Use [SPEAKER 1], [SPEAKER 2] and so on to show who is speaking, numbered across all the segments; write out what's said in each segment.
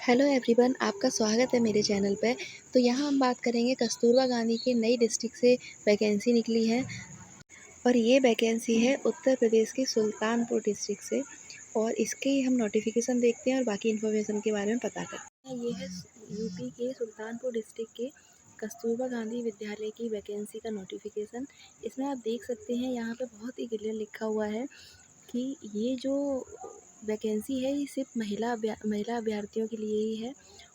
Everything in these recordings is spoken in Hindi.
[SPEAKER 1] हेलो एवरीवन, आपका स्वागत है मेरे चैनल पे। तो यहाँ हम बात करेंगे कस्तूरबा गांधी की नई डिस्ट्रिक्ट से वैकेंसी निकली है और ये वैकेंसी है उत्तर प्रदेश के सुल्तानपुर डिस्ट्रिक्ट से। और इसके हम नोटिफिकेशन देखते हैं और बाकी इन्फॉर्मेशन के बारे में पता करते हैं। ये है यूपी के सुल्तानपुर डिस्ट्रिक्ट के कस्तूरबा गांधी विद्यालय की वैकेंसी का नोटिफिकेशन। इसमें आप देख सकते हैं, यहाँ पे बहुत ही क्लियर लिखा हुआ है कि ये जो वैकेंसी है ये सिर्फ महिला अभ्यर्थियों के लिए ही है।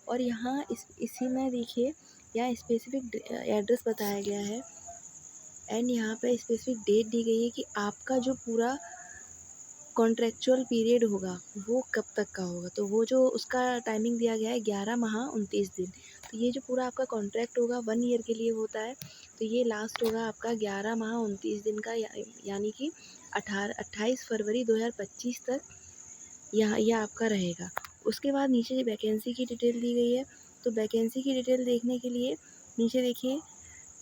[SPEAKER 1] और यहाँ इसी में देखिए, यहाँ स्पेसिफिक एड्रेस बताया गया है एंड यहाँ पे स्पेसिफिक डेट दी गई है कि आपका जो पूरा कॉन्ट्रेक्चुअल पीरियड होगा वो कब तक का होगा। तो वो जो उसका टाइमिंग दिया गया है 11 माह 29 दिन। तो ये जो पूरा आपका कॉन्ट्रैक्ट होगा 1 ईयर के लिए होता है। तो ये लास्ट होगा आपका 11 माह 29 दिन का, यानी कि 28 फरवरी 2025 तक यहाँ यह आपका रहेगा। उसके बाद नीचे वैकेंसी की डिटेल दी गई है। तो वैकेंसी की डिटेल देखने के लिए नीचे देखिए,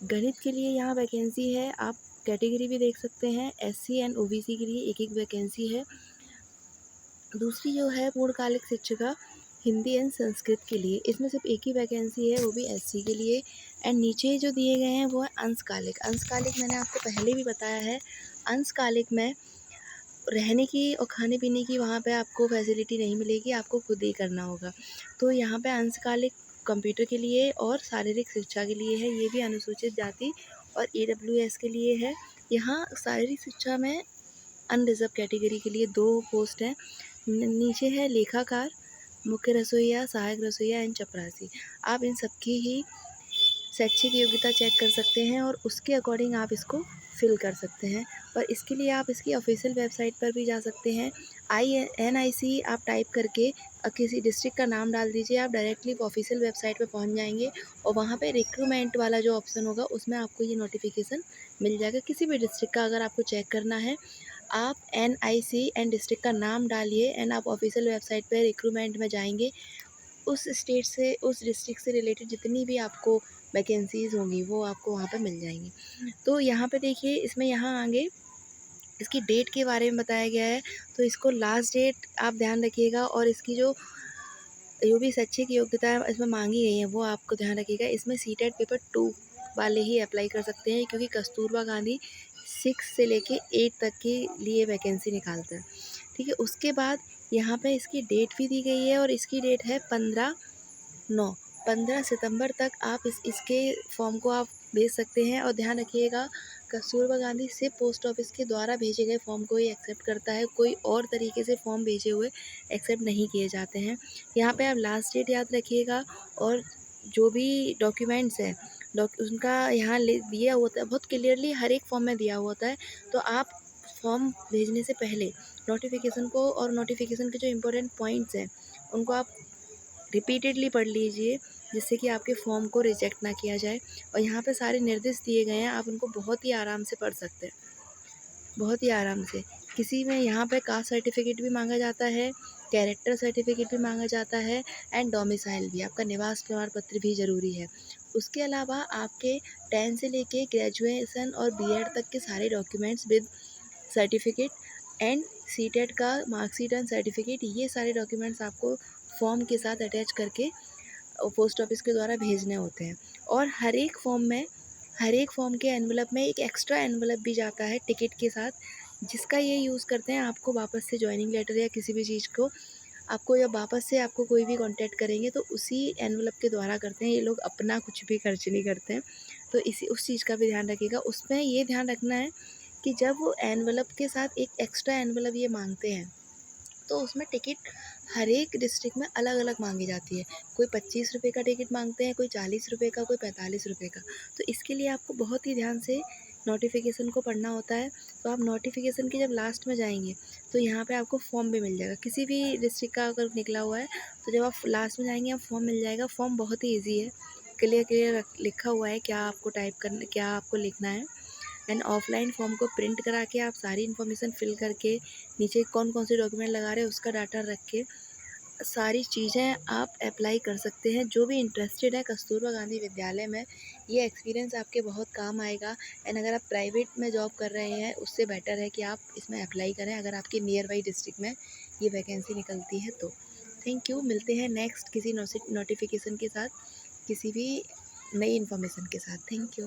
[SPEAKER 1] गणित के लिए यहाँ वैकेंसी है। आप कैटेगरी भी देख सकते हैं, एससी एंड ओबीसी के लिए एक एक वैकेंसी है। दूसरी जो है पूर्णकालिक शिक्षिका हिंदी एंड संस्कृत के लिए, इसमें सिर्फ एक ही वैकेंसी है, वो भी एससी के लिए। एंड नीचे जो दिए गए हैं वो है अंशकालिक। अंशकालिक मैंने आपको पहले भी बताया है। अंशकालिक में रहने की और खाने पीने की वहाँ पे आपको फैसिलिटी नहीं मिलेगी, आपको खुद ही करना होगा। तो यहाँ पे अंशकालिक कंप्यूटर के लिए और शारीरिक शिक्षा के लिए है। ये भी अनुसूचित जाति और ईडब्ल्यूएस के लिए है। यहाँ शारीरिक शिक्षा में अनरिजर्व कैटेगरी के लिए 2 पोस्ट हैं। नीचे है लेखाकार, मुख्य रसोइया, सहायक रसोइया एंड चपरासी। आप इन सबकी ही शैक्षिक योग्यता चेक कर सकते हैं और उसके अकॉर्डिंग आप इसको फिल कर सकते हैं। और इसके लिए आप इसकी ऑफिशियल वेबसाइट पर भी जा सकते हैं। NIC आप टाइप करके किसी डिस्ट्रिक्ट का नाम डाल दीजिए, आप डायरेक्टली ऑफिशियल वेबसाइट पे पहुंच जाएंगे और वहाँ पे रिक्रूटमेंट वाला जो ऑप्शन होगा उसमें आपको ये नोटिफिकेशन मिल जाएगा। किसी भी डिस्ट्रिक्ट का अगर आपको चेक करना है, आप NIC एंड डिस्ट्रिक्ट का नाम डालिए एंड आप ऑफिशियल वेबसाइट पर रिक्रूटमेंट में जाएंगे। उस स्टेट से, उस डिस्ट्रिक्ट से रिलेटेड जितनी भी आपको वैकेंसीज़ होंगी वो आपको वहाँ पे मिल जाएंगी। तो यहाँ पे देखिए, इसमें यहाँ आगे इसकी डेट के बारे में बताया गया है। तो इसको लास्ट डेट आप ध्यान रखिएगा और इसकी जो भी शैक्षिक योग्यता है इसमें मांगी गई है वो आपको ध्यान रखिएगा। इसमें सीटेट पेपर 2 वाले ही अप्लाई कर सकते हैं, क्योंकि कस्तूरबा गांधी 6 से लेके 8 तक के लिए वैकेंसी निकालता है। ठीक है, उसके बाद यहाँ पे इसकी डेट भी दी गई है और इसकी डेट है 15 सितंबर तक आप इसके फॉर्म को आप भेज सकते हैं। और ध्यान रखिएगा, कस्तूरबा गांधी सिर्फ पोस्ट ऑफिस के द्वारा भेजे गए फॉर्म को ही एक्सेप्ट करता है, कोई और तरीके से फॉर्म भेजे हुए एक्सेप्ट नहीं किए जाते हैं। यहाँ पे आप लास्ट डेट याद रखिएगा और जो भी डॉक्यूमेंट्स हैं उनका यहाँ दिया होता है, बहुत क्लियरली हर एक फॉर्म में दिया होता है। तो आप फॉर्म भेजने से पहले नोटिफिकेशन को और नोटिफिकेशन के जो इम्पोर्टेंट पॉइंट्स हैं उनको आप रिपीटेडली पढ़ लीजिए, जिससे कि आपके फॉर्म को रिजेक्ट ना किया जाए। और यहाँ पे सारे निर्देश दिए गए हैं, आप उनको बहुत ही आराम से पढ़ सकते हैं, बहुत ही आराम से। किसी में यहाँ पे कास्ट सर्टिफिकेट भी मांगा जाता है, कैरेक्टर सर्टिफिकेट भी मांगा जाता है एंड डोमिसाइल भी, आपका निवास प्रमाण पत्र भी ज़रूरी है। उसके अलावा आपके 10 से लेके ग्रेजुएशन और बीएड तक के सारे documents with certificate and CTET का मार्कशीट एंड सर्टिफिकेट, ये सारे डॉक्यूमेंट्स आपको फॉर्म के साथ अटैच करके पोस्ट ऑफिस के द्वारा भेजने होते हैं। और हर एक फॉर्म के एनवलप में एक एक्स्ट्रा एनवलप भी जाता है टिकट के साथ, जिसका ये यूज़ करते हैं आपको वापस से जॉइनिंग लेटर या किसी भी चीज़ को आपको, या वापस से आपको कोई भी कांटेक्ट करेंगे तो उसी एनवलप के द्वारा करते हैं। ये लोग अपना कुछ भी खर्च नहीं करते हैं। तो उस चीज़ का भी ध्यान रखिएगा। उसमें ये ध्यान रखना है कि जब वो एनवलप के साथ एक एक्स्ट्रा एनवलप ये मांगते हैं तो उसमें टिकट हर एक डिस्ट्रिक्ट में अलग अलग मांगी जाती है। कोई 25 रुपये का टिकट मांगते हैं, कोई 40 रुपये का, कोई 45 रुपये का। तो इसके लिए आपको बहुत ही ध्यान से नोटिफिकेशन को पढ़ना होता है। तो आप नोटिफिकेशन के जब लास्ट में जाएंगे तो यहाँ पे आपको फॉर्म भी मिल जाएगा, किसी भी डिस्ट्रिक्ट का अगर निकला हुआ है तो जब आप लास्ट में जाएंगे आप फॉर्म मिल जाएगा। फॉर्म बहुत ही ईजी है, क्लियर क्लियर लिखा हुआ है क्या आपको टाइप करना, क्या आपको लिखना है। एंड ऑफलाइन फॉर्म को प्रिंट करा के आप सारी इन्फॉर्मेशन फिल करके नीचे कौन कौन से डॉक्यूमेंट लगा रहे हैं उसका डाटा रख के सारी चीज़ें आप अप्लाई कर सकते हैं। जो भी इंटरेस्टेड है कस्तूरबा गांधी विद्यालय में, ये एक्सपीरियंस आपके बहुत काम आएगा। एंड अगर आप प्राइवेट में जॉब कर रहे हैं उससे बेटर है कि आप इसमें अप्लाई करें, अगर आपके नियर बाई डिस्ट्रिक्ट में ये वैकेंसी निकलती है तो। Thank you. मिलते हैं नेक्स्ट किसी नोटिफिकेशन के साथ, किसी भी नई इन्फॉर्मेशन के साथ। Thank you.